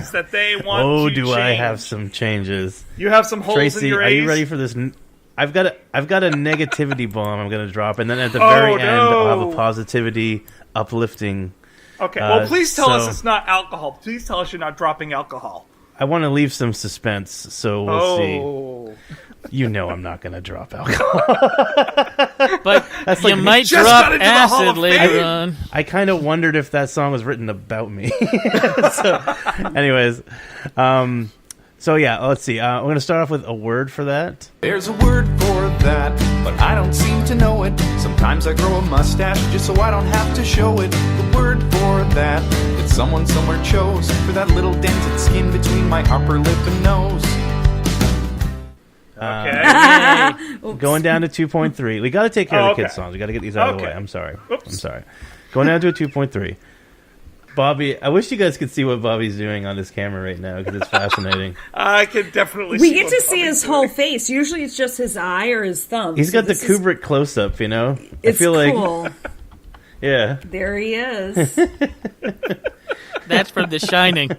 things that they want to change. I have some changes. You have some holes Tracy, in your A's? are you ready for this? I've got a negativity bomb I'm going to drop, and then at the very end, I'll have a positivity, uplifting. Okay, well, please tell us it's not alcohol. Please tell us you're not dropping alcohol. I want to leave some suspense, so we'll see. You know I'm not going to drop alcohol. But that's you might drop acid later on. I kind of wondered if that song was written about me. So, anyways, so yeah, let's see. We're going to start off with a word for that. There's a word for that, but I don't seem to know it. Sometimes I grow a mustache just so I don't have to show it. The word for that that someone somewhere chose for that little dented skin between my upper lip and nose. Okay. Going down to 2.3. We got to take care of the kids' songs. We got to get these out of the way. I'm sorry. Oops. I'm sorry. Going down to a 2.3. Bobby, I wish you guys could see what Bobby's doing on this camera right now because it's fascinating. I can definitely we see get what to see Bobby's his doing. whole face. Usually it's just his eye or his thumb. He's got the Kubrick close-up, you know? It's I feel cool. like, yeah. There he is. That's from The Shining.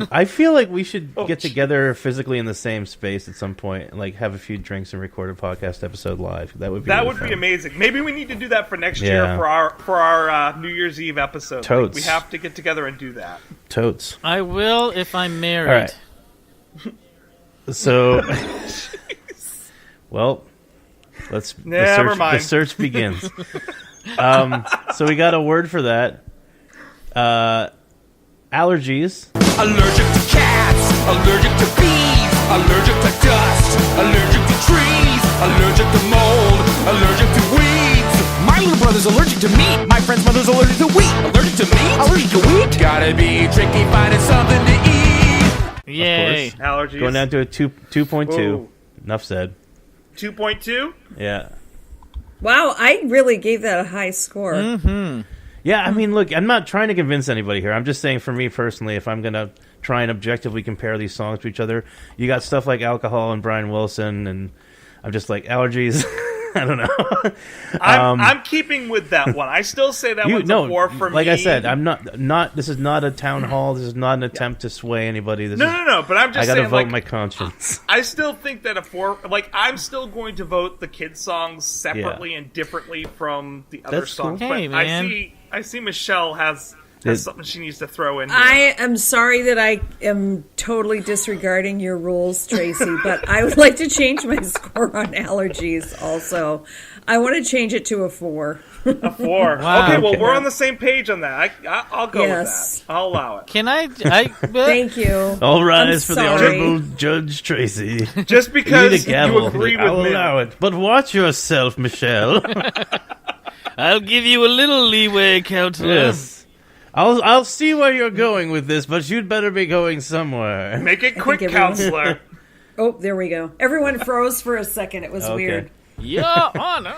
I feel like we should get together physically in the same space at some point and like have a few drinks and record a podcast episode live. That would be fun. Amazing. Maybe we need to do that for next year for our New Year's Eve episode. Totes. Like, we have to get together and do that. Totes. I will if I'm married. All right. So, well, the search begins. So we got a word for that. Allergies. Allergic to cats, allergic to bees, allergic to dust, allergic to trees, allergic to mold, allergic to weeds. My little brother's allergic to meat. My friend's mother's allergic to wheat. Allergic to meat? Allergic to wheat? Gotta be tricky finding something to eat. Yay. Of course. Allergies. Going down to a 2.2. Ooh. Enough said. 2.2? Yeah. Wow, I really gave that a high score. Mm-hmm. Yeah, I mean, look, I'm not trying to convince anybody here. I'm just saying for me personally, if I'm going to try and objectively compare these songs to each other, you got stuff like Alcohol and Brian Wilson, and I'm just like, Allergies. I don't know. I'm keeping with that one. I still say that one's a 4 for me. Like I said, I'm not. This is not a town hall. This is not an attempt to sway anybody. No. But I'm just saying, I got to vote like, my conscience. I still think that a 4. Like, I'm still going to vote the kids' songs separately and differently from the other That's cool. songs. Hey, but man. I see Michelle has something she needs to throw in here. I am sorry that I am totally disregarding your rules, Tracy, but I would like to change my score on allergies also. I want to change it to a 4. A 4. Wow. Okay, well, we're on the same page on that. I'll go with that. I'll allow it. Can I Thank you. All rise for the sorry. Honorable Judge Tracy. Just You need a because gavel. you agree with I'll me. allow it. But watch yourself, Michelle. I'll give you a little leeway, Counselor. Yes. I'll see where you're going with this, but you'd better be going somewhere. Make it quick, everyone- counselor. Oh, there we go. Everyone froze for a second. It was Okay. weird. Your Honor.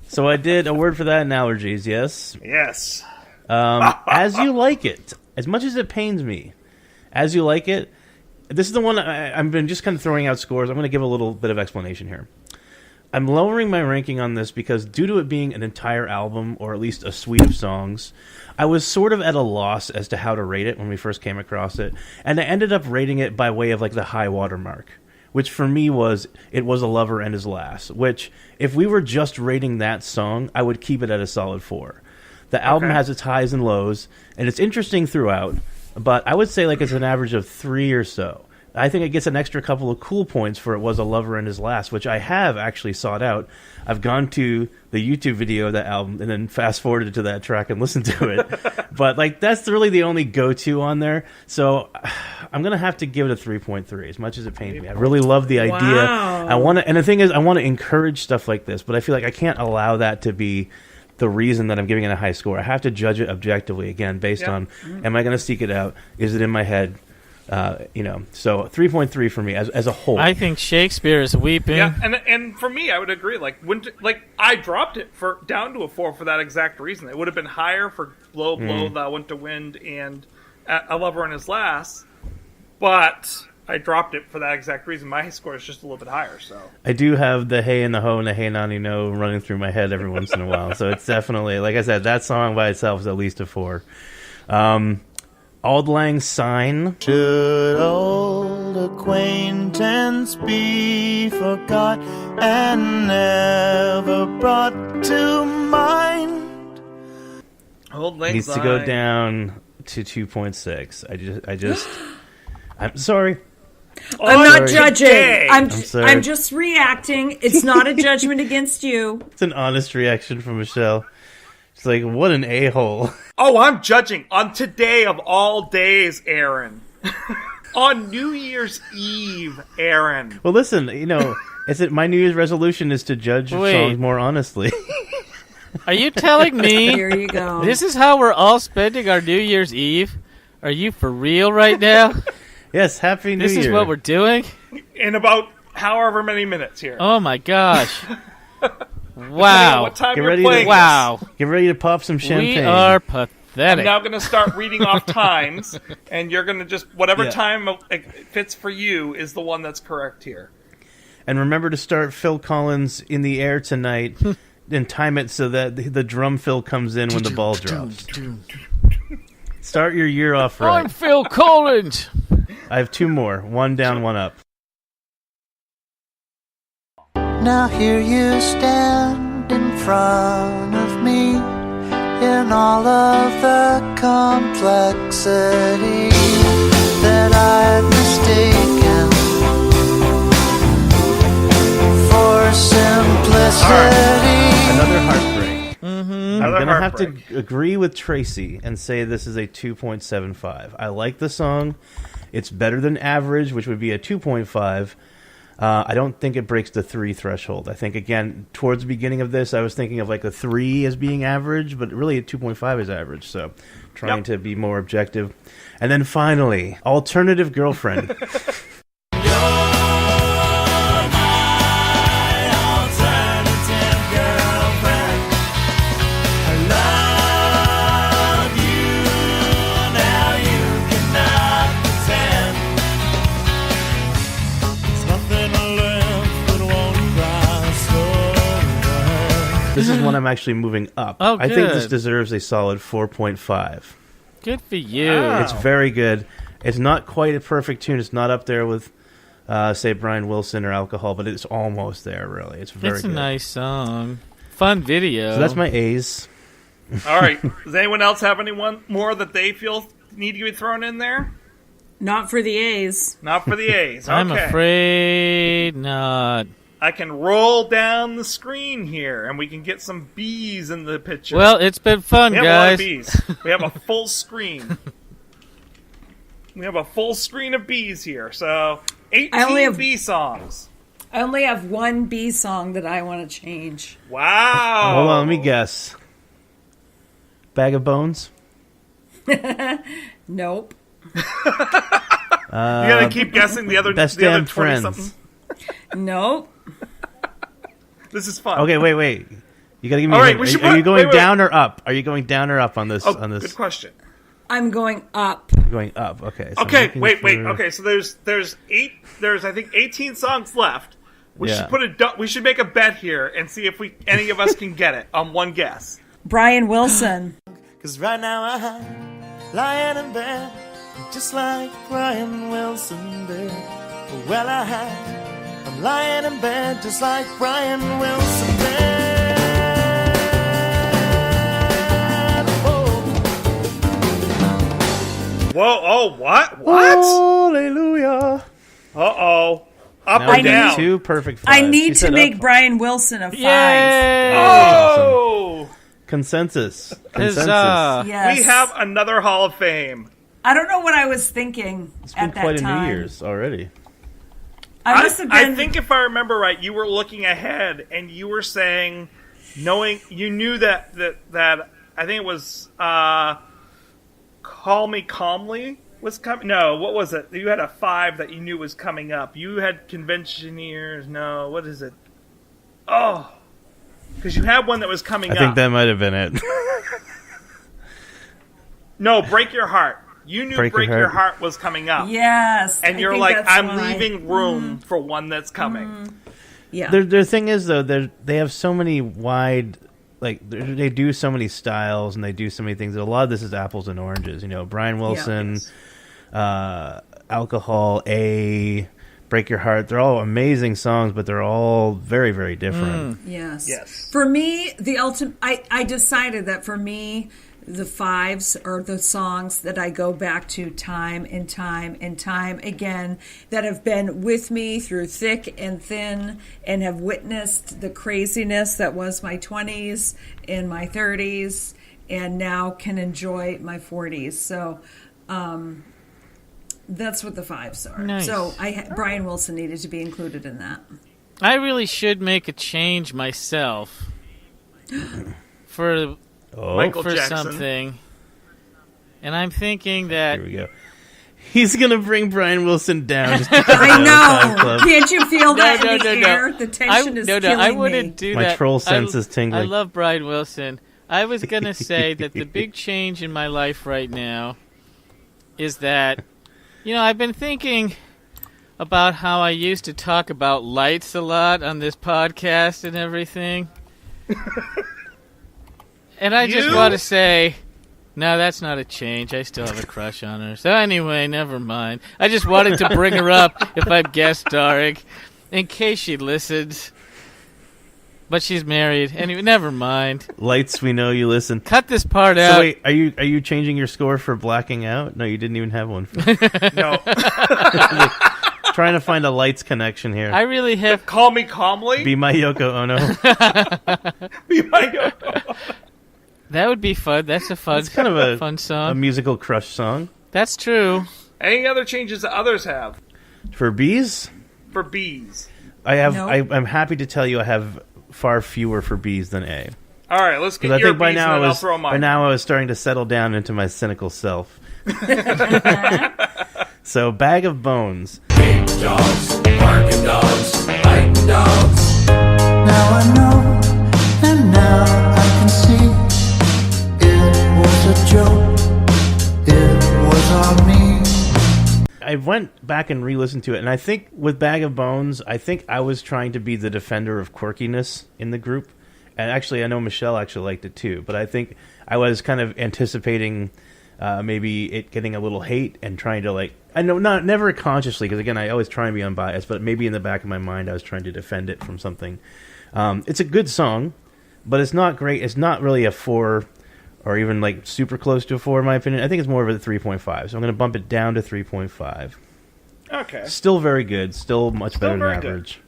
So I did a word for that in allergies, yes. Yes. As You Like It. As much as it pains me, As You Like It, this is the one I've been just kind of throwing out scores. I'm going to give a little bit of explanation here. I'm lowering my ranking on this because due to it being an entire album, or at least a suite of songs, I was sort of at a loss as to how to rate it when we first came across it. And I ended up rating it by way of like the high water mark, which for me was A Lover and His Lass, which if we were just rating that song, I would keep it at a solid 4. The album has its highs and lows, and it's interesting throughout, but I would say like it's an average of 3 or so. I think it gets an extra couple of cool points for It Was a Lover and His Lass, which I have actually sought out. I've gone to the YouTube video of that album and then fast forwarded to that track and listened to it. But like that's really the only go-to on there. So I'm gonna have to give it a 3.3. As much as it pains me, I really love the idea. Wow. I want to, and the thing is, I want to encourage stuff like this, but I feel like I can't allow that to be the reason that I'm giving it a high score. I have to judge it objectively again, based on am I going to seek it out? Is it in my head? So 3.3 for me as a whole. I think Shakespeare is weeping. Yeah, and for me, I would agree. Like I dropped it down to a 4 for that exact reason. It would have been higher for Blow Blow, Thou Went to Wind, and A Lover and His Lass, but I dropped it for that exact reason. My score is just a little bit higher. So I do have the Hey and the Ho and the Hey Nani No running through my head every once in a while. So it's definitely, like I said, that song by itself is at least a 4. Auld Lang Syne. Should old acquaintance be forgot and never brought to mind? Old Lang Needs to Syne. go down to 2.6. I'm sorry. I'm not sorry. judging. Today. I'm sorry. I'm just reacting. It's not a judgment against you. It's an honest reaction from Michelle. It's like, what an a-hole. Oh, I'm judging on today of all days, Aaron. On New Year's Eve, Aaron. Well, listen, my New Year's resolution is to judge Wait. songs more honestly. Are you telling me Here you go. this is how we're all spending our New Year's Eve? Are you for real right now? Yes, Happy New This Year. is what we're doing? In about however many minutes here. Oh my gosh. Depending on Wow. what time Get you're ready to- playing this. Wow. Get ready to pop some champagne. We are I'm pathetic. now going to start reading off times, and you're going to just, whatever Yeah. time it fits for you is the one that's correct here. And remember to start Phil Collins in the air tonight and time it so that the drum fill comes in when the ball drops. Start your year off right. I'm Phil Collins. I have two more. One down, one up. Now here you stand in front of me in all of the complexity that I've mistaken for simplicity. Another heartbreak. I'm Another going to have heartbreak. to agree with Tracy and say this is a 2.75. I like the song. It's better than average, which would be a 2.5. I don't think it breaks the 3 threshold. I think, again, towards the beginning of this, I was thinking of like a 3 as being average, but really a 2.5 is average. So trying to be more objective. And then finally, Alternative Girlfriend. This is one I'm actually moving up. Oh, I think this good. deserves a solid 4.5. Good for you. Wow. It's very good. It's not quite a perfect tune. It's not up there with, say, Brian Wilson or Alcohol, but it's almost there, really. It's very It's a good. nice song. Fun video. So that's my A's. All right. Does anyone else have anyone more that they feel need to be thrown in there? Not for the A's. Not for the A's. Okay. I'm afraid not. I can roll down the screen here, and we can get some B's in the picture. Well, it's been fun, we have a lot of guys. B's. We have a full screen. We have a full screen of B's here. So, I only 18 have- B songs. I only have one B song that I want to change. Wow. Hold on, let me guess. Bag of Bones? Nope. You gotta keep guessing the other Best the other Damn 20 Friends. something. Nope. This is fun. Okay, wait. You gotta give me All a right, hint. we should Are you put- going wait. down or up? Are you going down or up on this? Oh, on this? good question. I'm going up. Going up. Okay. So I'm Okay, looking wait. for- Okay, so there's I think 18 songs left. We Yeah. should make a bet here and see if any of us can get it on one guess. Brian Wilson. Cause right now I'm lying in bed, just like Brian Wilson did. Well, I'm lying in bed, just like Brian Wilson did. Oh. Whoa! Oh, what? What? Hallelujah. Uh-oh. Up Now or we got down? 2 perfect I fives. need You to said make up. Brian Wilson a 5. Yay! Oh! Consensus. Huzzah. Yes. We have another Hall of Fame. I don't know what I was thinking It's been at that quite a time. New Year's already. I must have been. I think if I remember right, you were looking ahead and you were saying, you knew that I think it was Call Me Calmly was coming. No, what was it? You had a 5 that you knew was coming up. You had Conventioneers. No, what is it? Oh, because you had one that was coming I up. think that might have been it. No, Break Your Heart. You knew Break Break Your Your Heart. Heart was coming up. Yes. And I you're think like, that's I'm why. leaving room for one that's coming. Yeah. Their thing is, though, they have so many wide like they do so many styles and they do so many things. A lot of this is apples and oranges. Brian Wilson, Alcohol, Break Your Heart. They're all amazing songs, but they're all very, very different. Yes. For me, I decided that for me, the fives are the songs that I go back to time and time and time again, that have been with me through thick and thin and have witnessed the craziness that was my 20s and my 30s and now can enjoy my 40s. So that's what the fives are. Nice. So Brian Wilson needed to be included in that. I really should make a change myself for Michael Jackson. something. And I'm thinking that... Here we go. He's going to bring Brian Wilson down. I know. Can't you feel that in the air? The tension is killing me. I wouldn't do that. My troll sense is tingling. I love Brian Wilson. I was going to say that the big change in my life right now is that, I've been thinking about how I used to talk about lights a lot on this podcast and everything. And I just want to say, no, that's not a change. I still have a crush on her. So anyway, never mind. I just wanted to bring her up if I'm guest starring, in case she listens. But she's married. Anyway, never mind. Lights, we know you listen. Cut this part out. So wait, are you changing your score for blacking out? No, you didn't even have one. No. Trying to find a Lights connection here. I really have... Call Me Calmly? Be My Yoko Ono. Be My Yoko Ono. That would be fun. That's a fun, It's kind of a fun song. A musical crush song. That's true. Any other changes that others have? For B's? For B's. I have. No. I'm happy to tell you I have far fewer for B's than A. All right, let's get I your think by B's now and then I I'll was throw mine. by now I was starting to settle down into my cynical self. So, Bag of Bones. Big dogs, barking dogs, biting dogs. Now I know, and now I can see it was a joke, it was on me. I went back and re-listened to it, and I think with Bag of Bones, I think I was trying to be the defender of quirkiness in the group. And actually, I know Michelle actually liked it too, but I think I was kind of anticipating maybe it getting a little hate and trying to I know never consciously, because again, I always try and be unbiased, but maybe in the back of my mind I was trying to defend it from something. It's a good song, but it's not great. It's not really a 4 or even super close to a 4 in my opinion. I think it's more of a 3.5, so I'm going to bump it down to 3.5. Okay. Still very good, still much better than very average.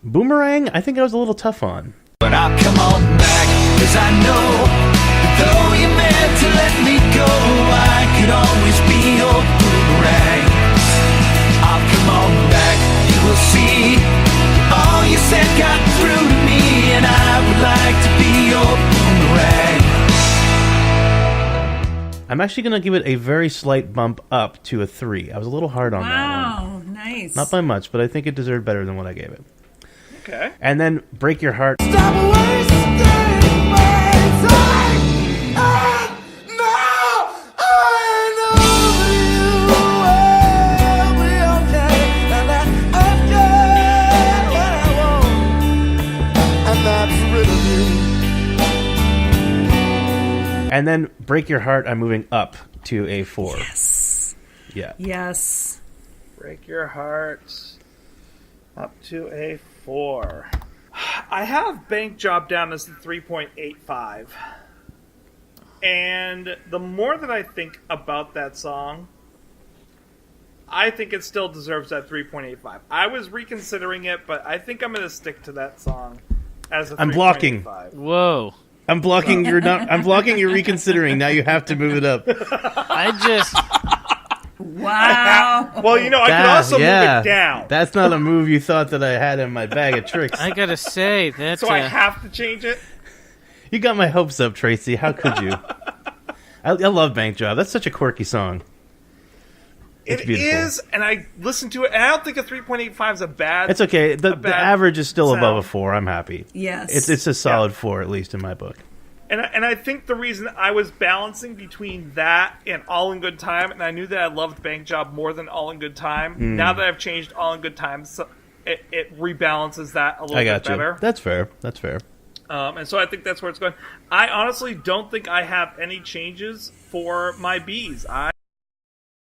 Boomerang, I think I was a little tough on. But I'll come on back, 'cause I know that though you meant to let me go, I could always be your boomerang. I'll come on back, you will see. All you said got through to me, and I would like to be your boomerang. I'm actually going to give it a very slight bump up to a 3. I was a little hard on that one. Wow, nice. Not by much, but I think it deserved better than what I gave it. Okay. And then Break Your Heart. Stop wasting my time, and now I know you will be okay, and that I've got what I want, and that's really you. And then Break Your Heart, I'm moving up to a 4. Yes. Yeah. Yes. Break Your Heart up to a 4. I have Bank Job down as the 3.85. And the more that I think about that song, I think it still deserves that 3.85. I was reconsidering it, but I think I'm going to stick to that song as a 3.85. I'm blocking. Whoa. I'm blocking your I'm blocking your reconsidering. Now you have to move it up. I just... Wow. Well, I can also move it down. That's not a move you thought that I had in my bag of tricks. I gotta say, that's... So I have to change it? You got my hopes up, Tracy. How could you? I love Bank Job. That's such a quirky song. It's It beautiful. is, and I listened to it, and I don't think a 3.85 is a bad... It's okay. The average is still sound. above a 4. I'm happy. Yes. It's a solid 4, at least in my book. And I think the reason I was balancing between that and All in Good Time, and I knew that I loved Bank Job more than All in Good Time, now that I've changed All in Good Time, so it rebalances that a little I bit got you. better. That's fair. That's fair. And so I think that's where it's going. I honestly don't think I have any changes for my Bs.